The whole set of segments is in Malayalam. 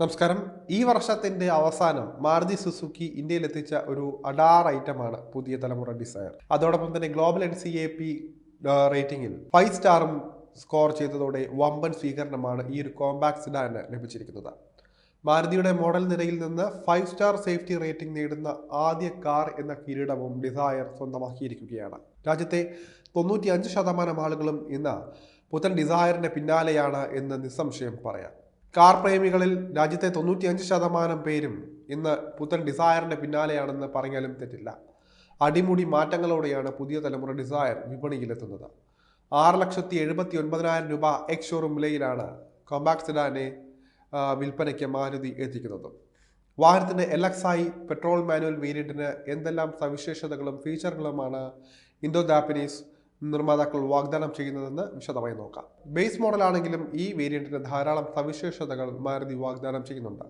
നമസ്കാരം. ഈ വർഷത്തിന്റെ അവസാനം മാരുതി സുസുക്കി ഇന്ത്യയിലെത്തിച്ച ഒരു അഡാർ ഐറ്റമാണ് പുതിയ തലമുറ ഡിസയർ. അതോടൊപ്പം തന്നെ ഗ്ലോബൽ NCAP റേറ്റിംഗിൽ 5 സ്റ്റാറും സ്കോർ ചെയ്തതോടെ വമ്പൻ സ്വീകരണമാണ് ഈ ഒരു കോമ്പാക്ട് സെഡാന് ലഭിച്ചിരിക്കുന്നത്. മാരുതിയുടെ മോഡൽ നിരയിൽ നിന്ന് 5 സ്റ്റാർ സേഫ്റ്റി റേറ്റിംഗ് നേടുന്ന ആദ്യ കാർ എന്ന കിരീടവും ഡിസയർ സ്വന്തമാക്കിയിരിക്കുകയാണ്. രാജ്യത്തെ 95% ആളുകളും ഇന്ന് പുത്തൻ ഡിസയറിന്റെ പിന്നാലെയാണ് എന്ന് നിസ്സംശയം പറയാം. കാർ പ്രേമികളിൽ രാജ്യത്തെ 95% പേരും ഇന്ന് പുത്തൻ ഡിസയറിന്റെ പിന്നാലെയാണെന്ന് പറഞ്ഞാലും തെറ്റില്ല. അടിമുടി മാറ്റങ്ങളോടെയാണ് പുതിയ തലമുറ ഡിസയർ വിപണിയിലെത്തുന്നത്. 6,79,000 രൂപ എക്സ് ഷോറൂം വിലയിലാണ് കോമ്പാക്ട് സെഡാനെ വിൽപ്പനയ്ക്ക് മാരുതി എത്തിക്കുന്നത്. വാഹനത്തിന്റെ LXi പെട്രോൾ മാനുവൽ വേരിയന്റിന് എന്തെല്ലാം സവിശേഷതകളും ഫീച്ചറുകളുമാണ് ഇന്തോ ജാപ്പനീസ് നിർമ്മാതാക്കൾ വാഗ്ദാനം ചെയ്യുന്നതെന്ന് വിശദമായി നോക്കാം. ബേസ് മോഡലാണെങ്കിലും ഈ വേരിയന്റിന് ധാരാളം സവിശേഷതകൾ മാരുതി വാഗ്ദാനം ചെയ്യുന്നുണ്ട്.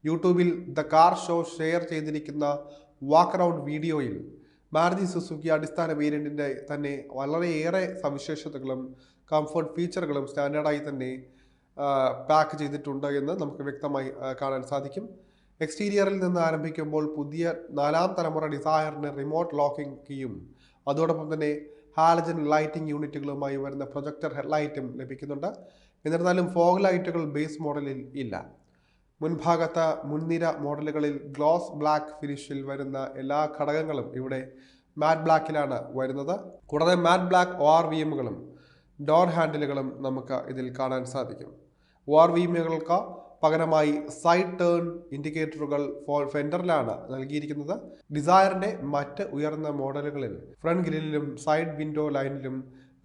യൂട്യൂബിൽ ദ കാർ ഷോ ഷെയർ ചെയ്തിരിക്കുന്ന വാക്ക് അറൗണ്ട് വീഡിയോയിൽ മാരുതി സുസുക്കി അടിസ്ഥാന വേരിയന്റിന്റെ തന്നെ വളരെയേറെ സവിശേഷതകളും കംഫർട്ട് ഫീച്ചറുകളും സ്റ്റാൻഡേർഡായി തന്നെ പാക്ക് ചെയ്തിട്ടുണ്ട് എന്ന് നമുക്ക് വ്യക്തമായി കാണാൻ സാധിക്കും. എക്സ്റ്റീരിയറിൽ നിന്ന് ആരംഭിക്കുമ്പോൾ പുതിയ 4ാം തലമുറ ഡിസയറിന് റിമോട്ട് ലോക്കിംഗ് കീയും അതോടൊപ്പം തന്നെ ഹാലജൻ ലൈറ്റിംഗ് യൂണിറ്റുകളുമായി വരുന്ന പ്രൊജക്ടർ ഹെഡ്ലൈറ്റും ലഭിക്കുന്നുണ്ട്. എന്നിരുന്നാലും ഫോഗ് ലൈറ്റുകൾ ബേസ് മോഡലിൽ ഇല്ല. മുൻഭാഗത്ത് മുൻനിര മോഡലുകളിൽ ഗ്ലോസ് ബ്ലാക്ക് ഫിനിഷിൽ വരുന്ന എല്ലാ ഘടകങ്ങളും ഇവിടെ മാറ്റ് ബ്ലാക്കിലാണ് വരുന്നത്. കൂടാതെ മാറ്റ് ബ്ലാക്ക് ORVMകളും ഡോർ ഹാൻഡിലുകളും നമുക്ക് ഇതിൽ കാണാൻ സാധിക്കും. ORVMകൾക്ക് പകരമായി സൈഡ് ടേൺ ഇൻഡിക്കേറ്ററുകൾ ഫെൻഡറിലാണ് നൽകിയിരിക്കുന്നത്. ഡിസയറിന്റെ മറ്റ് ഉയർന്ന മോഡലുകളിൽ ഫ്രണ്ട് ഗ്രില്ലിലും സൈഡ് വിൻഡോ ലൈനിലും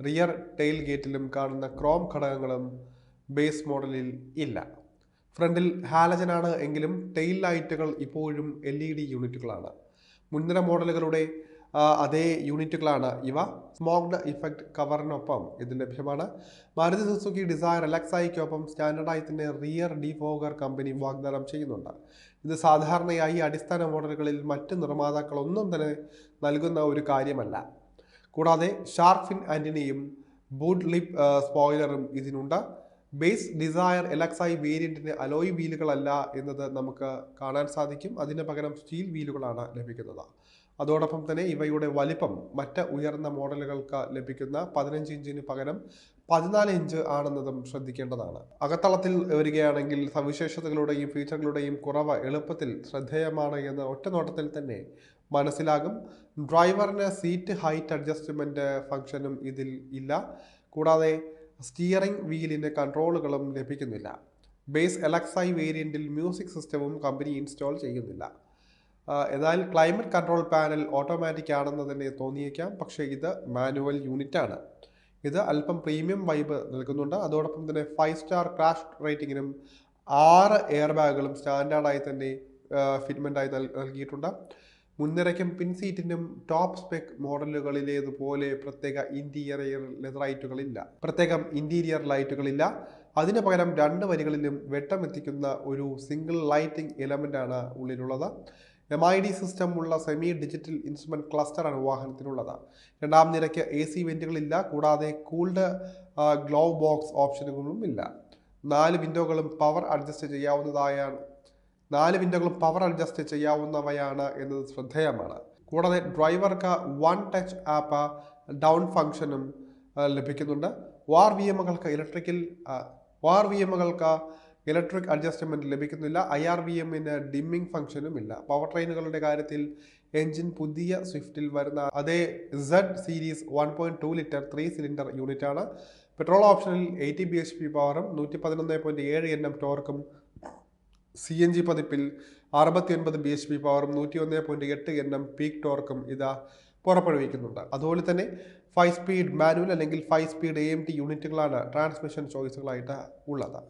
റിയർ ടെയിൽ ഗേറ്റിലും കാണുന്ന ക്രോം ഘടകങ്ങളും ബേസ് മോഡലിൽ ഇല്ല. ഫ്രണ്ടിൽ ഹാലജനാണ് എങ്കിലും ടെയിൽ ലൈറ്റുകൾ ഇപ്പോഴും LED യൂണിറ്റുകളാണ്. മുൻനിര മോഡലുകളുടെ അതേ യൂണിറ്റുകളാണ് ഇവ. സ്മോക്ഡ് ഇഫക്റ്റ് കവറിനൊപ്പം ഇത് ലഭ്യമാണ്. മാരുതി സുസുക്കി ഡിസയർ LXiക്കൊപ്പം സ്റ്റാൻഡേർഡായി തന്നെ റിയർ ഡിഫോഗർ കമ്പനി വാഗ്ദാനം ചെയ്യുന്നുണ്ട്. ഇത് സാധാരണയായി അടിസ്ഥാന മോഡലുകളിൽ മറ്റ് നിർമ്മാതാക്കളൊന്നും തന്നെ നൽകുന്ന ഒരു കാര്യമല്ല. കൂടാതെ ഷാർക്ക് ഫിൻ ആന്റിനയും ബൂട്ട് ലിപ്പ് സ്പോയിലറും ഇതിനുണ്ട്. ബേസ് ഡിസയർ LXi വേരിയന്റിന് അലോയ് വീലുകളല്ല എന്നത് നമുക്ക് കാണാൻ സാധിക്കും. അതിന് പകരം സ്റ്റീൽ വീലുകളാണ് ലഭിക്കുന്നത്. അതോടൊപ്പം തന്നെ ഇവയുടെ വലിപ്പം മറ്റ് ഉയർന്ന മോഡലുകൾക്ക് ലഭിക്കുന്ന 15 ഇഞ്ചിന് പകരം 14 ഇഞ്ച് ആണെന്നതും ശ്രദ്ധിക്കേണ്ടതാണ്. അകത്തളത്തിൽ വരികയാണെങ്കിൽ സവിശേഷതകളുടെയും ഫീച്ചറുകളുടെയും കുറവ് എളുപ്പത്തിൽ ശ്രദ്ധേയമാണ് എന്ന് ഒറ്റ നോട്ടത്തിൽ തന്നെ മനസ്സിലാകും. ഡ്രൈവറിന് സീറ്റ് ഹൈറ്റ് അഡ്ജസ്റ്റ്മെന്റ് ഫംഗ്ഷനും ഇതിൽ ഇല്ല. കൂടാതെ സ്റ്റിയറിംഗ് വീലിന് കൺട്രോളുകളും ലഭിക്കുന്നില്ല. ബേസ് LXi വേരിയന്റിൽ മ്യൂസിക് സിസ്റ്റവും കമ്പനി ഇൻസ്റ്റാൾ ചെയ്യുന്നില്ല. എന്നാൽ ക്ലൈമറ്റ് കൺട്രോൾ പാനൽ ഓട്ടോമാറ്റിക് ആണെന്ന് തന്നെ തോന്നിയേക്കാം. പക്ഷേ ഇത് മാനുവൽ യൂണിറ്റാണ്. ഇത് അല്പം പ്രീമിയം വൈബ് നൽകുന്നുണ്ട്. അതോടൊപ്പം തന്നെ 5 സ്റ്റാർ ക്രാഷ് റേറ്റിംഗിനും 6 എയർ ബാഗുകളും സ്റ്റാൻഡേർഡായി തന്നെ ഫിറ്റ്മെൻറ്റായി നൽകിയിട്ടുണ്ട്. മുൻനിരയ്ക്കും പിൻസീറ്റിനും ടോപ്പ് സ്പെക് മോഡലുകളിലേതുപോലെ പ്രത്യേകം ഇന്റീരിയർ ലൈറ്റുകളില്ല. അതിന് പകരം 2 വരികളിലും വെട്ടമെത്തിക്കുന്ന ഒരു സിംഗിൾ ലൈറ്റിംഗ് എലമെൻ്റാണ് ഉള്ളിലുള്ളത്. MID സിസ്റ്റം ഉള്ള സെമി ഡിജിറ്റൽ ഇൻസ്ട്രുമെന്റ് ക്ലസ്റ്ററാണ് വാഹനത്തിനുള്ളത്. 2ാം നിരയ്ക്ക് AC വെന്റുകളില്ല. കൂടാതെ കൂൾഡ് ഗ്ലൗ ബോക്സ് ഓപ്ഷനുകളും ഇല്ല. 4 വിൻഡോകളും പവർ അഡ്ജസ്റ്റ് ചെയ്യാവുന്നവയാണ് എന്നത് ശ്രദ്ധേയമാണ്. കൂടാതെ ഡ്രൈവർക്ക് 1 ടച്ച് ആപ്പ് ഡൗൺ ഫംഗ്ഷനും ലഭിക്കുന്നുണ്ട്. ORVMകൾക്ക് ഇലക്ട്രിക് അഡ്ജസ്റ്റ്മെന്റ് ലഭിക്കുന്നില്ല. IRVMന് ഡിമ്മിംഗ് ഫംഗ്ഷനും ഇല്ല. പവർ ട്രെയിനുകളുടെ കാര്യത്തിൽ എഞ്ചിൻ പുതിയ സ്വിഫ്റ്റിൽ വരുന്ന അതേ Z സീരീസ് 1.2 ലിറ്റർ 3 സിലിണ്ടർ യൂണിറ്റാണ്. പെട്രോൾ ഓപ്ഷനിൽ 80 bhp പവറും 111.7 Nm ടോർക്കും, CNG പതിപ്പിൽ 69 bhp പവറും 101.8 Nm പീക്ക് ടോർക്കും ഇത് പുറപ്പെടുവിക്കുന്നുണ്ട്. അതുപോലെ തന്നെ 5 സ്പീഡ് മാനുവൽ അല്ലെങ്കിൽ 5 സ്പീഡ് AMT യൂണിറ്റുകളാണ് ട്രാൻസ്മിഷൻ ചോയ്സുകളായിട്ട് ഉള്ളത്.